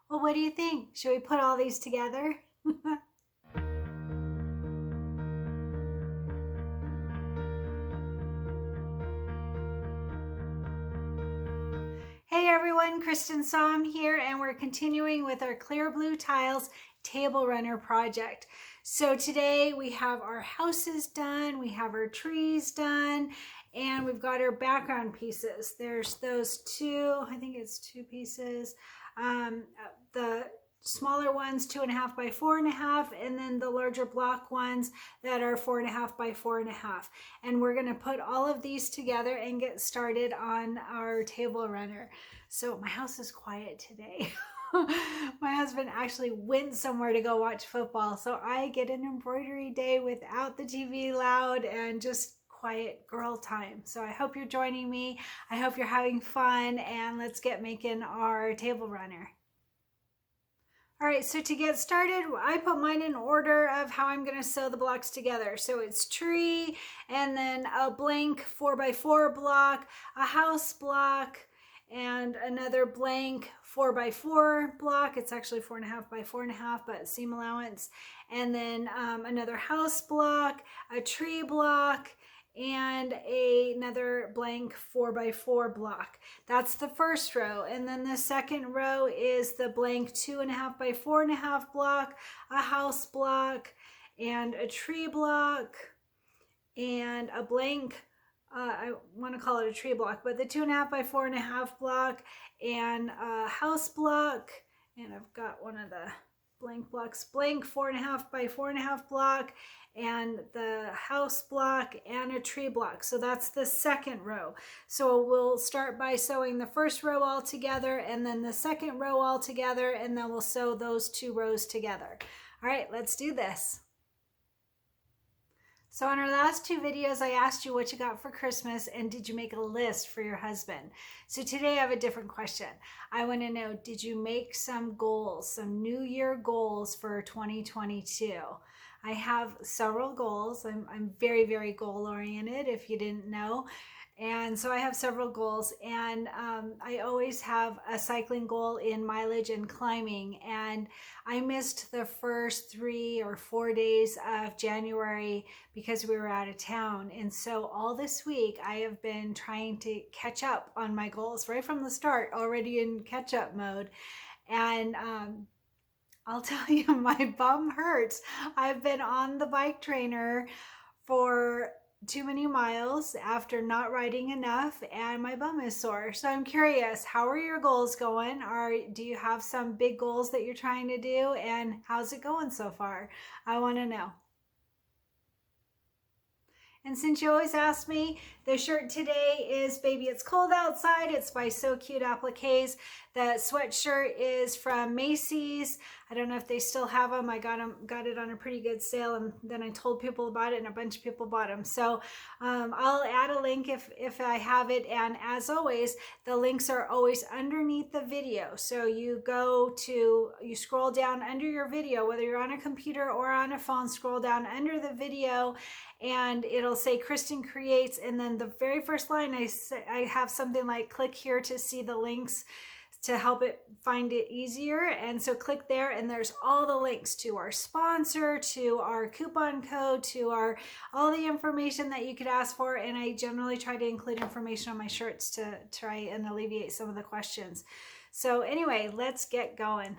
Well, what do you think? Should we put all these together? Hey everyone, Kristen Som here, and we're continuing with our clear blue tiles table runner project. So today we have our houses done, we have our trees done, and we've got our background pieces. There's those two, I think it's two pieces. The smaller ones 2.5 by 4.5, and then the larger block ones that are 4.5 by 4.5. And we're going to put all of these together and get started on our table runner. So my house is quiet today. My husband actually went somewhere to go watch football, so I get an embroidery day without the TV loud and just quiet girl time. So I hope you're joining me. I hope you're having fun, and let's get making our table runner. All right, so to get started, I put mine in order of how I'm going to sew the blocks together. So it's tree, and then a blank 4x4 block, a house block, and another blank 4x4 block. It's actually 4.5 by 4.5, but seam allowance. And then another house block, a tree block, and another blank 4x4 block. That's the first row. And then the second row is the blank 2.5 by 4.5 block, a house block, and a tree block, and a blank I want to call it a tree block, but the 2.5 by 4.5 block, and a house block. And I've got one of the blank blocks, blank 4.5 by 4.5 block, and the house block, and a tree block. So that's the second row. So we'll start by sewing the first row all together, and then the second row all together, and then we'll sew those two rows together. All right, let's do this. So in our last two videos, I asked you what you got for Christmas and did you make a list for your husband? So today I have a different question. I want to know, did you make some goals, some New Year goals for 2022? I have several goals. I'm very, very goal oriented, if you didn't know. And so I have several goals, and I always have a cycling goal in mileage and climbing. And I missed the first 3 or 4 days of January because we were out of town. And so all this week I have been trying to catch up on my goals right from the start, already in catch up mode. And I'll tell you, my bum hurts. I've been on the bike trainer for too many miles after not riding enough, and my bum is sore. So I'm curious, how are your goals going? Do you have some big goals that you're trying to do, and how's it going so far? I want to know. And since you always ask me, the shirt today is Baby It's Cold Outside. It's by So Cute Appliques. The sweatshirt is from Macy's. I don't know if they still have them. I got it on a pretty good sale, and then I told people about it, and a bunch of people bought them. So I'll add a link if I have it. And as always, the links are always underneath the video. So you scroll down under your video, whether you're on a computer or on a phone, scroll down under the video, and it'll say Kristen Creates, and then the very first line I have something like click here to see the links to help it find it easier. And so click there, and there's all the links to our sponsor, to our coupon code, to all the information that you could ask for. And I generally try to include information on my shirts to try and alleviate some of the questions. So anyway, let's get going.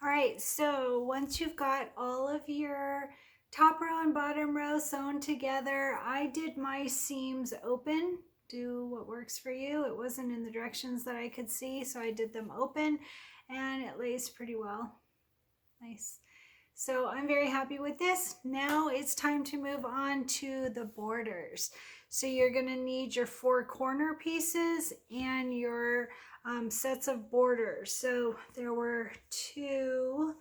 All right, so once you've got all of your top row and bottom row sewn together, I did my seams open. Do what works for you. It wasn't in the directions that I could see, so I did them open, and it lays pretty well. Nice. So I'm very happy with this. Now it's time to move on to the borders. So you're going to need your 4 corner pieces and your sets of borders. So there were two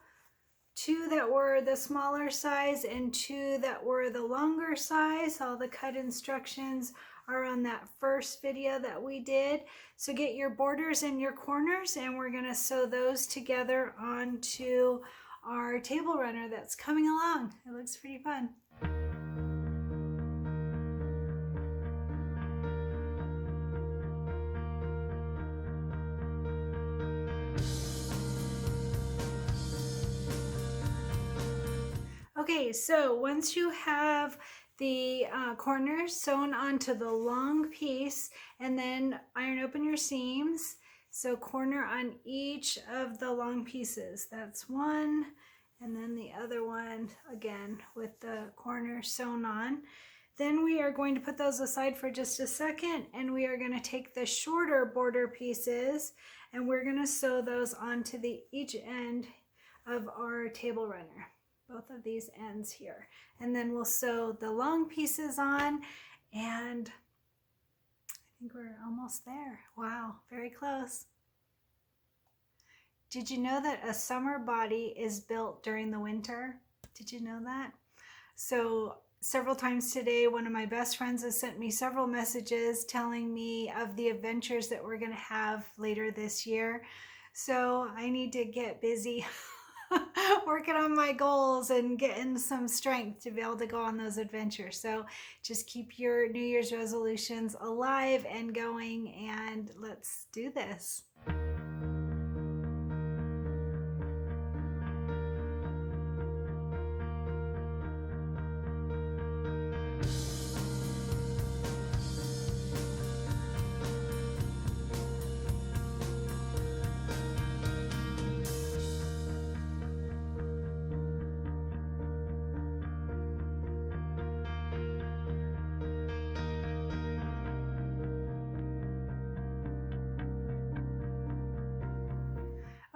that were the smaller size and 2 that were the longer size. All the cut instructions are on that first video that we did. So get your borders and your corners, and we're going to sew those together onto our table runner that's coming along. It looks pretty fun. Okay, so once you have the corners sewn onto the long piece, and then iron open your seams. So corner on each of the long pieces. That's one, and then the other one again with the corner sewn on. Then we are going to put those aside for just a second, and we are going to take the shorter border pieces and we're going to sew those onto each end of our table runner. Both of these ends here, and then we'll sew the long pieces on, and I think we're almost there. Wow, very close. Did you know that a summer body is built during the winter? Did you know that? So several times today, one of my best friends has sent me several messages telling me of the adventures that we're going to have later this year. So I need to get busy working on my goals and getting some strength to be able to go on those adventures. So just keep your New Year's resolutions alive and going, and let's do this.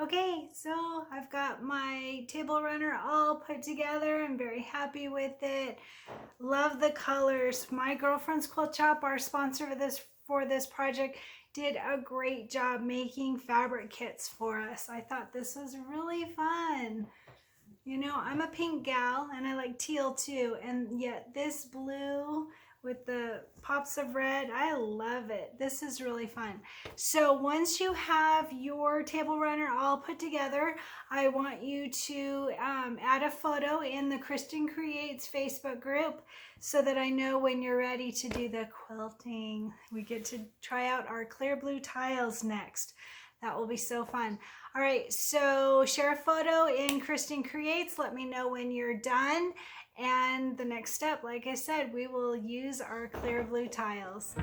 Okay, so I've got my table runner all put together. I'm very happy with it. Love the colors. My girlfriend's Quilt Shop, our sponsor for this project, did a great job making fabric kits for us. I thought this was really fun. You know, I'm a pink gal and I like teal too, and yet this blue with the pops of red, I love it. This is really fun. So once you have your table runner all put together, I want you to add a photo in the Kristen Creates Facebook group so that I know when you're ready to do the quilting. We get to try out our clear blue tiles next. That will be so fun. All right, so share a photo in Kristen Creates. Let me know when you're done. And the next step, like I said, we will use our clear blue tiles.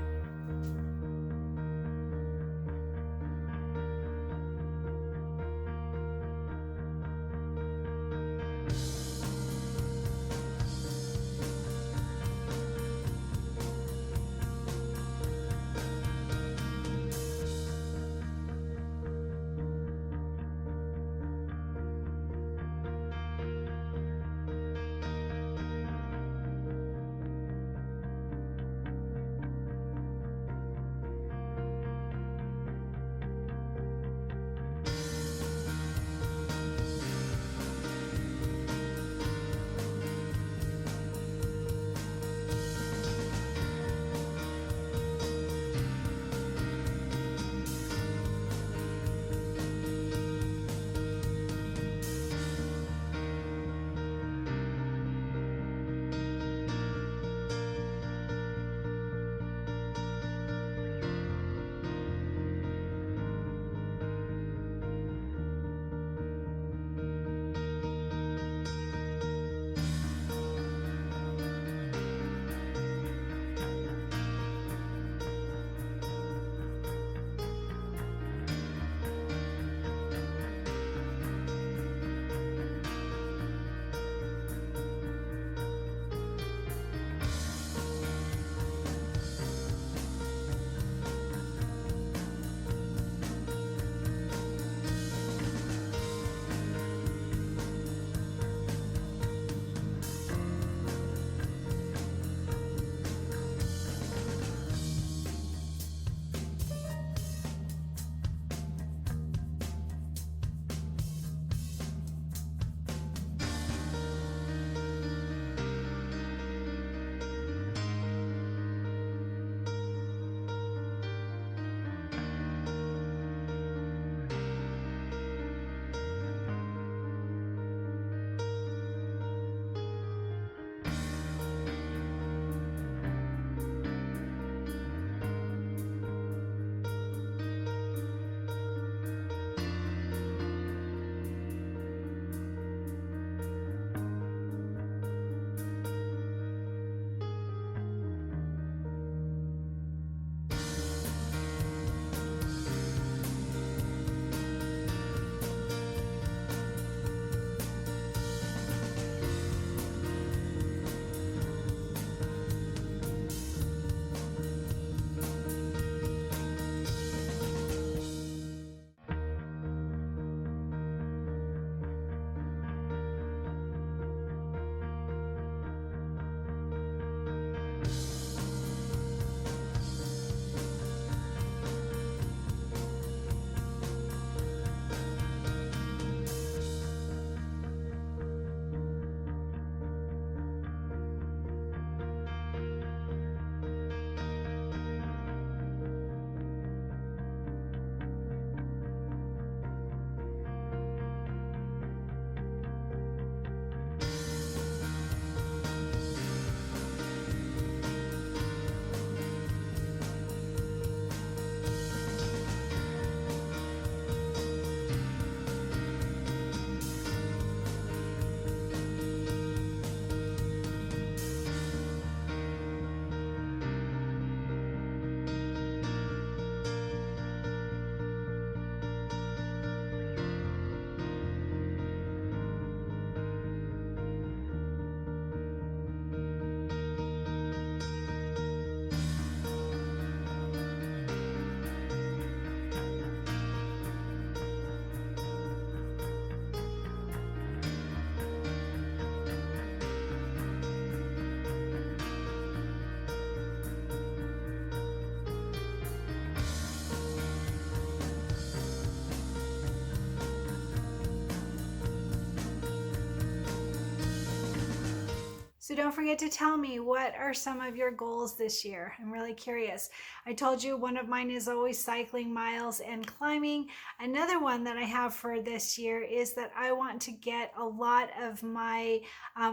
So don't forget to tell me, what are some of your goals this year? I'm really curious. I told you one of mine is always cycling miles and climbing. Another one that I have for this year is that I want to get a lot of my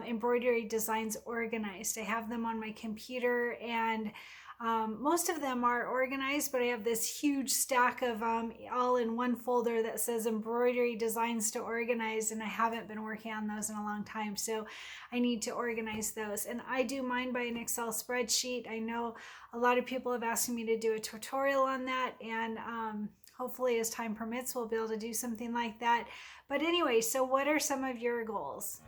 embroidery designs organized. I have them on my computer, and most of them are organized, but I have this huge stack of all in one folder that says embroidery designs to organize, and I haven't been working on those in a long time, so I need to organize those. And I do mine by an Excel spreadsheet. I know a lot of people have asked me to do a tutorial on that, and hopefully as time permits we'll be able to do something like that. But anyway, so what are some of your goals?